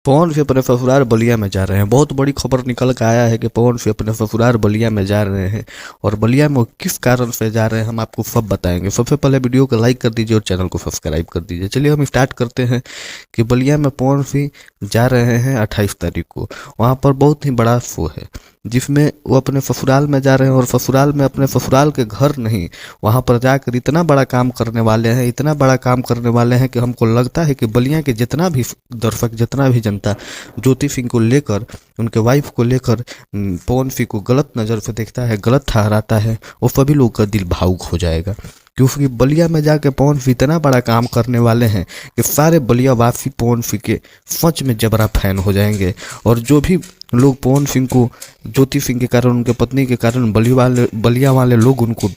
पवन सिंह अपने ससुराल बलिया में जा रहे हैं। बहुत बड़ी खबर निकल के आया है कि पवन सिंह अपने ससुराल बलिया में जा रहे हैं और बलिया में वो किस कारण से जा रहे हैं हम आपको सब बताएंगे। सबसे पहले वीडियो को लाइक कर दीजिए और चैनल को सब्सक्राइब कर दीजिए। चलिए हम स्टार्ट करते हैं कि बलिया में पवन सिंह जा रहे हैं 28 तारीख को। वहाँ पर बहुत ही बड़ा शो है जिसमें वो अपने ससुराल में जा रहे हैं और ससुराल में अपने ससुराल के घर नहीं, वहाँ पर जाकर इतना बड़ा काम करने वाले हैं, इतना बड़ा काम करने वाले हैं कि हमको लगता है कि बलिया के जितना भी दर्शक, जितना भी जनता ज्योति सिंह को लेकर, उनके वाइफ को लेकर पवन सिंह को गलत नज़र से देखता है, गलत ठहराता है, वो सभी लोग का दिल भावुक हो जाएगा। क्योंकि बलिया में जाके पवन सिंह इतना बड़ा काम करने वाले हैं कि सारे बलिया वासी पवन सिंह के सच में जबरा फैन हो जाएंगे। और जो भी लोग पवन सिंह को ज्योति सिंह के कारण, उनके पत्नी के कारण बलिया वाले लोग उनको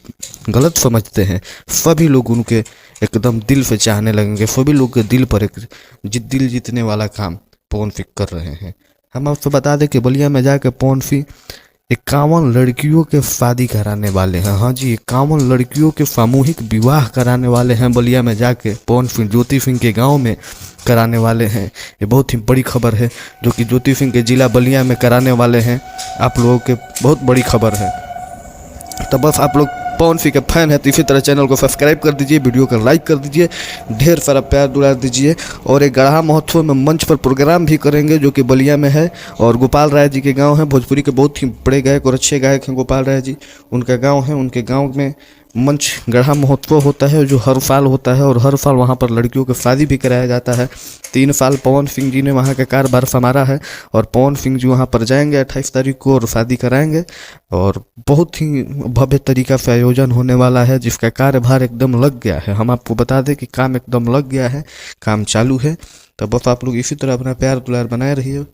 गलत समझते हैं, सभी लोग उनके एकदम दिल से चाहने लगेंगे। सभी लोग के दिल पर एक दिल जीतने वाला काम पवन सिंह कर रहे हैं। हम आपको बता दें कि बलिया में जाकर पवन सिंह 51 लड़कियों के शादी कराने वाले हैं। हाँ जी, 51 लड़कियों के सामूहिक विवाह कराने वाले हैं बलिया में जाके पवन सिंह ज्योति सिंह के गांव में कराने वाले हैं। ये बहुत ही बड़ी खबर है जो कि ज्योति सिंह के जिला बलिया में कराने वाले हैं। आप लोगों के बहुत बड़ी खबर है। तो बस आप लोग पवन सिंह के फैन है तो इसी तरह चैनल को सब्सक्राइब कर दीजिए, वीडियो को लाइक कर दीजिए, ढेर सारा प्यार दुलार दीजिए। और एक गढ़ा महोत्सव में मंच पर प्रोग्राम भी करेंगे जो कि बलिया में है और गोपाल राय जी के गांव है। भोजपुरी के बहुत ही बड़े गायक और अच्छे गायक हैं गोपाल राय जी, उनका गांव है। उनके गांव में मंच गढ़ा महोत्सव होता है जो हर साल होता है और हर साल वहाँ पर लड़कियों की शादी भी कराया जाता है। 3 साल पवन सिंह जी ने वहाँ का कारोबार संभाला है और पवन सिंह जी वहाँ पर जाएंगे 28 तारीख को और शादी कराएंगे। और बहुत ही भव्य तरीका से आयोजन होने वाला है जिसका कार्यभार एकदम लग गया है। हम आपको बता दें कि काम एकदम लग गया है, काम चालू है। तो बस आप लोग इसी तरह अपना प्यार दुलार बनाए रहिए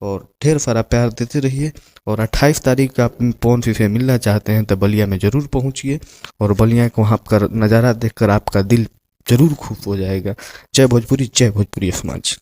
और ढेर सारा प्यार देते रहिए। और 28 तारीख का आप पवन सिंह से मिलना चाहते हैं तो बलिया में ज़रूर पहुंचिए और बलिया को वहाँ का नज़ारा देखकर आपका दिल ज़रूर खुश हो जाएगा। जय भोजपुरी, जय भोजपुरी समाज।